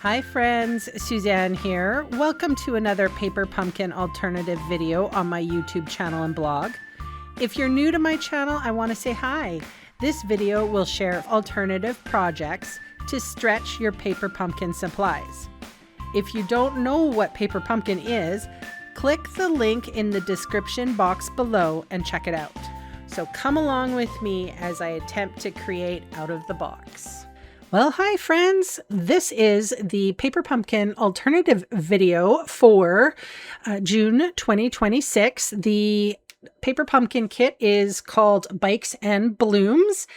Hi friends, Suzanne here. Welcome to another paper pumpkin alternative video on my YouTube channel and blog. If you're new to my channel, I want to say hi. This video will share alternative projects to stretch your paper pumpkin supplies. If you don't know what paper pumpkin is, click the link in the description box below and check it out. So come along with me as I attempt to create out of the box. Well, hi friends. This is the paper pumpkin alternative video for June 2026. The paper pumpkin kit is called Bikes and Blooms,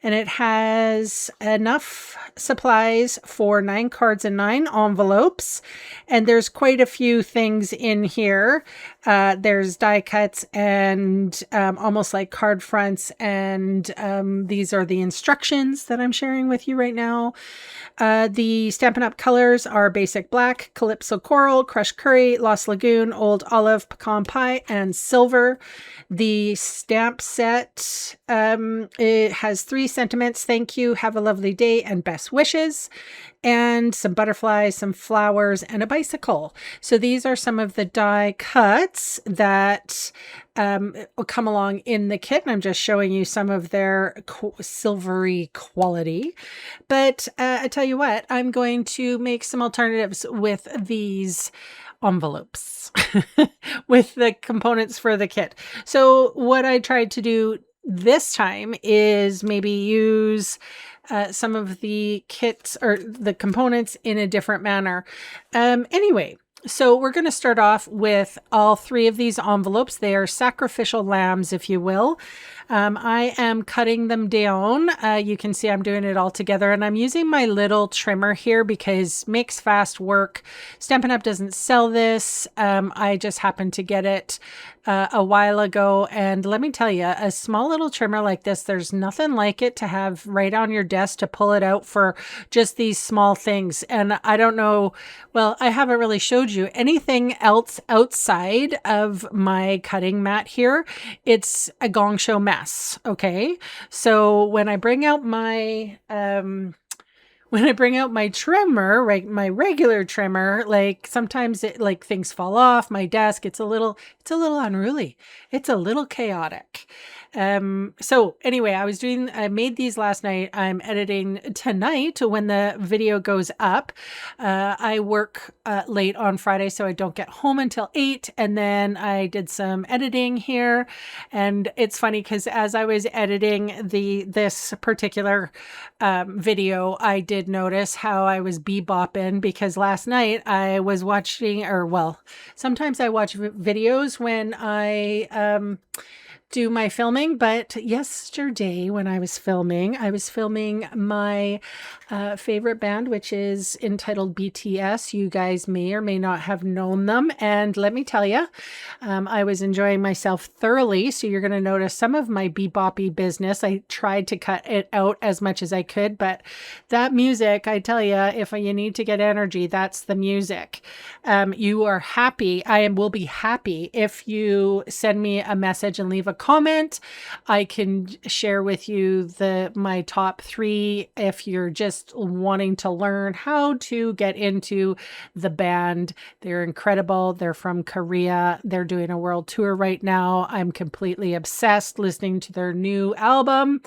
and it has enough supplies for 9 cards and 9 envelopes. And there's quite a few things in here. There's die cuts and almost like card fronts. And these are the instructions that I'm sharing with you right now. The Stampin' Up colors are Basic Black, Calypso Coral, Crushed Curry, Lost Lagoon, Old Olive, Pecan Pie, and Silver. The stamp set, it has 3 sentiments: thank you, have a lovely day, and best wishes, and some butterflies, some flowers, and a bicycle. So these are some of the die cuts that will come along in the kit, and I'm just showing you some of their silvery quality. But I tell you what, I'm going to make some alternatives with these envelopes with the components for the kit. So what I tried to do this time is maybe use some of the kits or the components in a different manner. Anyway, so we're going to start off with all 3 of these envelopes. They are sacrificial lambs, if you will. I am cutting them down. You can see I'm doing it all together, and I'm using my little trimmer here because makes fast work. Stampin' Up doesn't sell this. I just happened to get it a while ago, and let me tell you, a small little trimmer like this, there's nothing like it to have right on your desk to pull it out for just these small things. And I don't know, well, I haven't really showed you anything else outside of my cutting mat here. It's a gong show mess. Okay, so when I bring out my trimmer, right, my regular trimmer, like sometimes it like things fall off my desk. It's a little unruly. It's a little chaotic. So anyway, I made these last night. I'm editing tonight when the video goes up. I work late on Friday, so I don't get home until 8. And then I did some editing here. And it's funny because as I was editing this particular video, I did notice how I was bebopping because last night I was watching, or well, sometimes I watch videos when I do my filming, but yesterday when I was filming my favorite band, which is entitled BTS. You guys may or may not have known them, and let me tell you, I was enjoying myself thoroughly. So you're going to notice some of my beboppy business. I tried to cut it out as much as I could, but that music, I tell you, if you need to get energy, that's the music. You are happy. I will be happy if you send me a message and leave a comment. I can share with you my top 3 if you're just wanting to learn how to get into the band. They're incredible. They're from Korea. They're doing a world tour right now. I'm completely obsessed listening to their new album.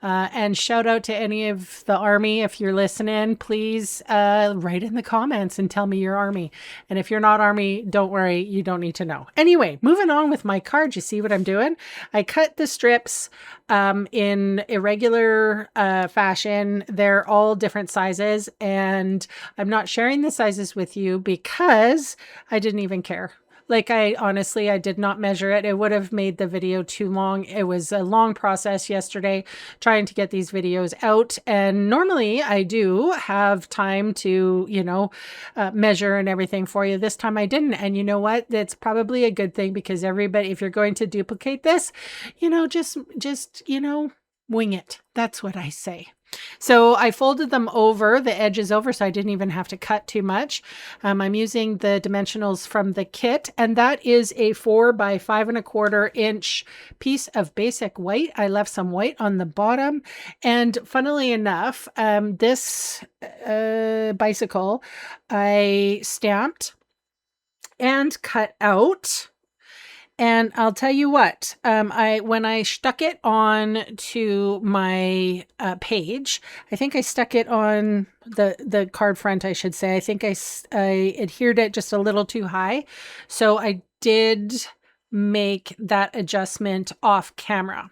And shout out to any of the Army. If you're listening, please write in the comments and tell me you're Army. And if you're not Army, don't worry, you don't need to know. Anyway, moving on with my card. You see what I'm doing? I cut the strips in irregular fashion. They're all different sizes, and I'm not sharing the sizes with you because I didn't even care. Like I did not measure it. It would have made the video too long. It was a long process yesterday trying to get these videos out. And normally I do have time to, measure and everything for you. This time I didn't. And you know what? That's probably a good thing because everybody, if you're going to duplicate this, just wing it. That's what I say. So I folded them over, the edges over, so I didn't even have to cut too much. I'm using the dimensionals from the kit, and that is a 4 by 5¼ inch piece of basic white. I left some white on the bottom, and funnily enough, this bicycle I stamped and cut out. And I'll tell you what, when I stuck it on to my page, I think I stuck it on the card front, I should say. I think I adhered it just a little too high. So I did make that adjustment off camera.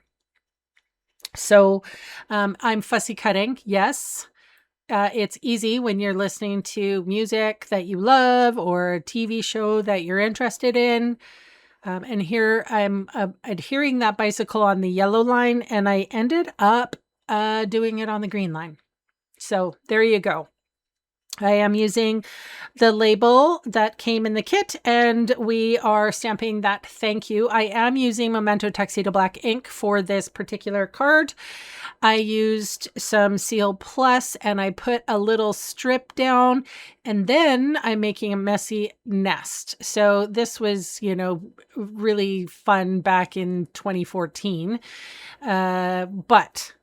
So I'm fussy cutting, yes. It's easy when you're listening to music that you love or a TV show that you're interested in. And here I'm adhering that bicycle on the yellow line, and I ended up doing it on the green line. So there you go. I am using the label that came in the kit, and we are stamping that thank you. I am using Memento Tuxedo Black ink for this particular card. I used some Seal Plus, and I put a little strip down, and then I'm making a messy nest. So this was, really fun back in 2014. But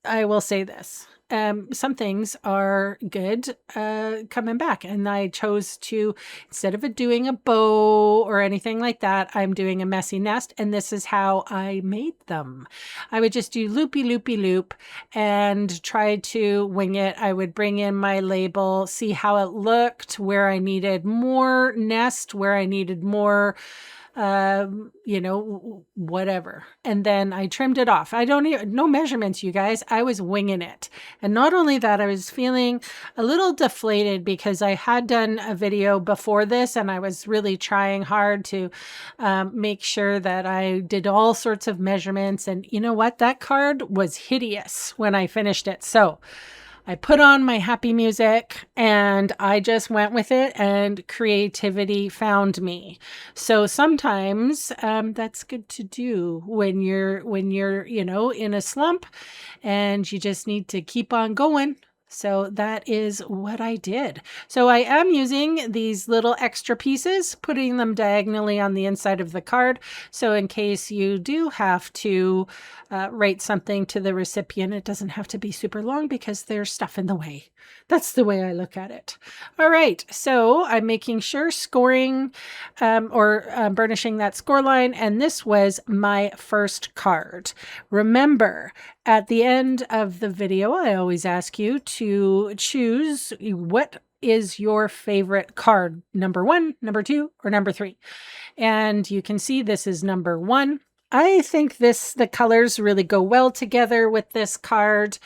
I will say this. Some things are good coming back, and I chose to, instead of doing a bow or anything like that, I'm doing a messy nest, and this is how I made them. I would just do loopy loopy loop and try to wing it. I would bring in my label, see how it looked, where I needed more nest, where I needed more whatever. And then I trimmed it off. No measurements, you guys. I was winging it. And not only that, I was feeling a little deflated because I had done a video before this, and I was really trying hard to make sure that I did all sorts of measurements. And you know what? That card was hideous when I finished it. So I put on my happy music and I just went with it, and creativity found me. So sometimes that's good to do when you're in a slump and you just need to keep on going. So that is what I did. So I am using these little extra pieces, putting them diagonally on the inside of the card. So in case you do have to write something to the recipient, it doesn't have to be super long because there's stuff in the way. That's the way I look at it. All right. So I'm making sure scoring or burnishing that score line. And this was my first card. Remember, at the end of the video, I always ask you to choose what is your favorite card, number 1, number 2, or number 3. And you can see this is number 1. I think the colors really go well together with this card.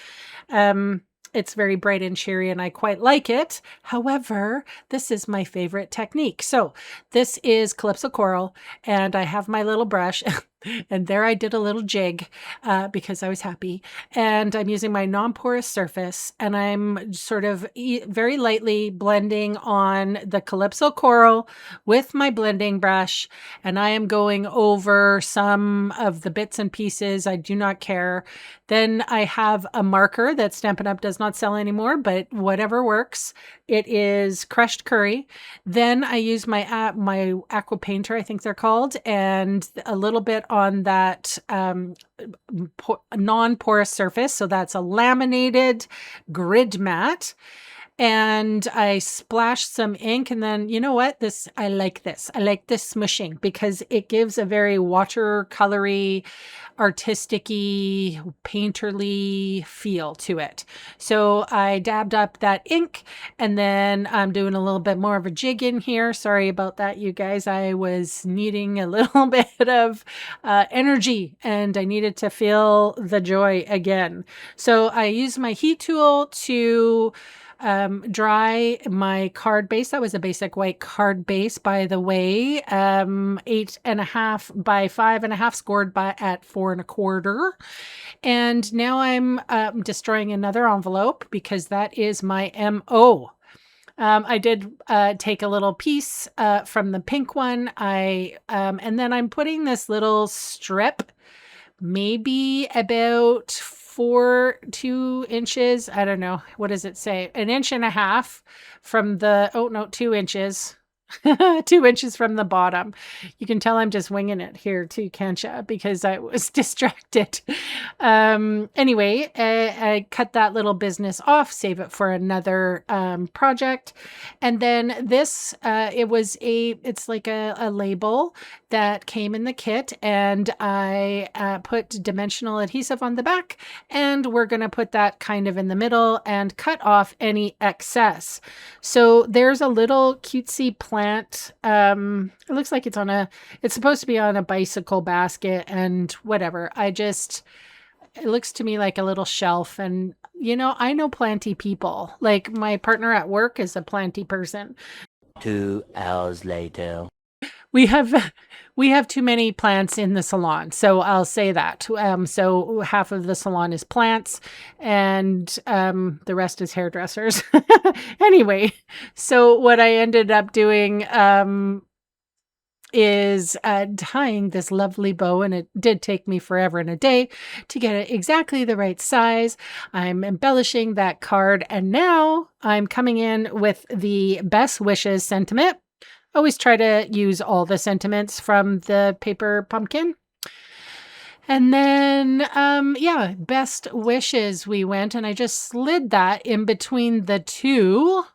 It's very bright and cheery, and I quite like it. However, this is my favorite technique. So this is Calypso Coral, and I have my little brush, and there I did a little jig because I was happy. And I'm using my non-porous surface, and I'm sort of very lightly blending on the Calypso Coral with my blending brush, and I am going over some of the bits and pieces. I do not care. Then I have a marker that Stampin' Up! Does not sell anymore, but whatever works. It is crushed curry. Then I use my my aqua painter, I think they're called, and a little bit on that non-porous surface. So that's a laminated grid mat. And I splash some ink, and then you know what? I like this. I like this smushing because it gives a very watercolory, artistic-y, painterly feel to it. So I dabbed up that ink, and then I'm doing a little bit more of a jig in here. Sorry about that, you guys. I was needing a little bit of energy, and I needed to feel the joy again. So I used my heat tool to dry my card base. That was a basic white card base, by the way, 8.5 by 5.5, scored at 4.25. And now I'm destroying another envelope because that is my MO. I did take a little piece from the pink one. And then I'm putting this little strip, maybe about 2 inches. I don't know. What does it say? 1.5 inches from the, oh no, 2 inches. 2 inches from the bottom. You can tell I'm just winging it here too, can't you? Because I was distracted. Anyway, I cut that little business off, save it for another project. And then this, it's like a label that came in the kit, and I put dimensional adhesive on the back, and we're going to put that kind of in the middle and cut off any excess. So there's a little cutesy plant. It looks like it's supposed to be on a bicycle basket and whatever. It looks to me like a little shelf, and I know planty people. Like my partner at work is a planty person. 2 hours later. We have too many plants in the salon, so I'll say that. So half of the salon is plants, and the rest is hairdressers. Anyway, so what I ended up doing is tying this lovely bow, and it did take me forever and a day to get it exactly the right size. I'm embellishing that card, and now I'm coming in with the best wishes sentiment. Always try to use all the sentiments from the paper pumpkin. And then, best wishes we went, and I just slid that in between the two.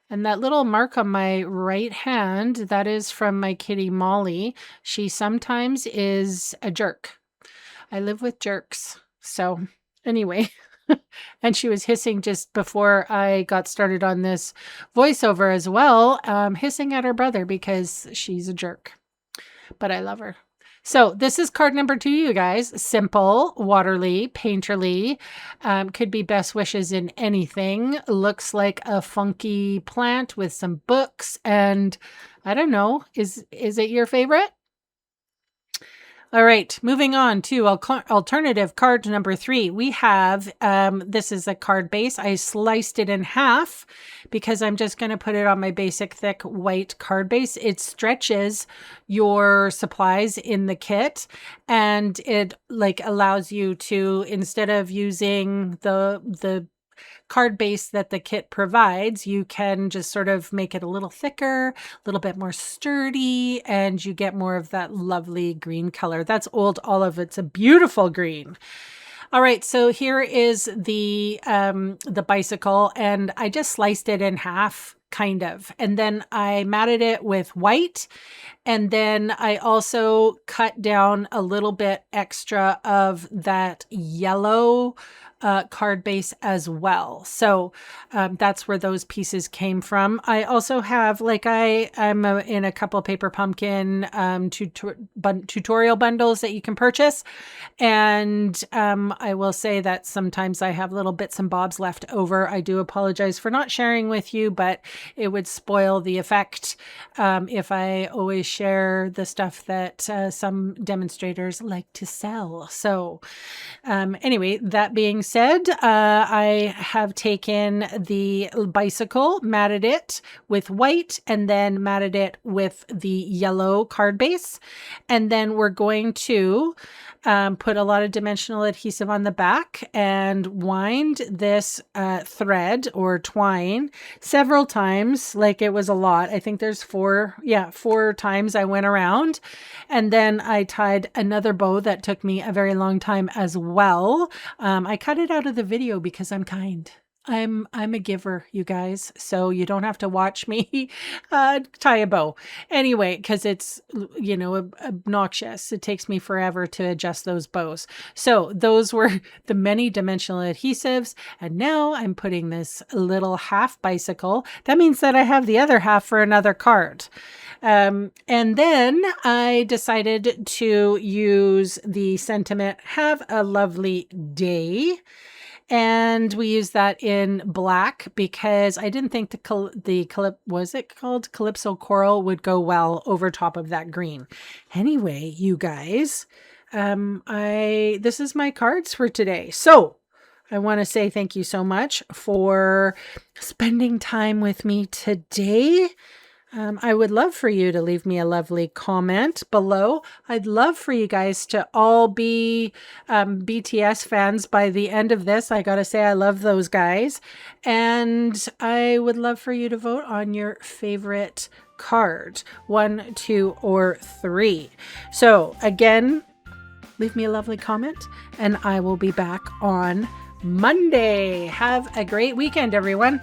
And that little mark on my right hand, that is from my kitty Molly. She sometimes is a jerk. I live with jerks. So anyway, and she was hissing just before I got started on this voiceover as well, hissing at her brother because she's a jerk. But I love her. So this is card number 2, you guys. Simple, waterly, painterly. Could be best wishes in anything. Looks like a funky plant with some books. And I don't know, is it your favorite? All right, moving on to alternative card number 3. We have, this is a card base. I sliced it in half because I'm just going to put it on my basic thick white card base. It stretches your supplies in the kit, and it allows you to, instead of using the card base that the kit provides, you can just sort of make it a little thicker, a little bit more sturdy, and you get more of that lovely green color. That's Old Olive. It's a beautiful green. All right, so here is the bicycle, and I just sliced it in half, kind of, and then I matted it with white, and then I also cut down a little bit extra of that yellow card base as well. So that's where those pieces came from. I also have, I'm in a couple paper pumpkin tutorial bundles that you can purchase. And I will say that sometimes I have little bits and bobs left over. I do apologize for not sharing with you, but it would spoil the effect if I always share the stuff that some demonstrators like to sell. So anyway, that being said, I have taken the bicycle, matted it with white, and then matted it with the yellow card base. And then we're going to put a lot of dimensional adhesive on the back and wind this thread or twine several times. Like it was a lot. I think there's 4 times I went around. And then I tied another bow that took me a very long time as well. I cut it out of the video because I'm kind. I'm a giver, you guys, so you don't have to watch me tie a bow. Anyway, because it's, obnoxious. It takes me forever to adjust those bows. So those were the many dimensional adhesives. And now I'm putting this little half bicycle. That means that I have the other half for another card. And then I decided to use the sentiment, "Have a lovely day." And we use that in black because I didn't think was it called Calypso Coral would go well over top of that green. Anyway, you guys, this is my cards for today. So I want to say thank you so much for spending time with me today. I would love for you to leave me a lovely comment below. I'd love for you guys to all be BTS fans by the end of this. I gotta say, I love those guys. And I would love for you to vote on your favorite card, 1, 2, or 3. So again, leave me a lovely comment, and I will be back on Monday. Have a great weekend, everyone.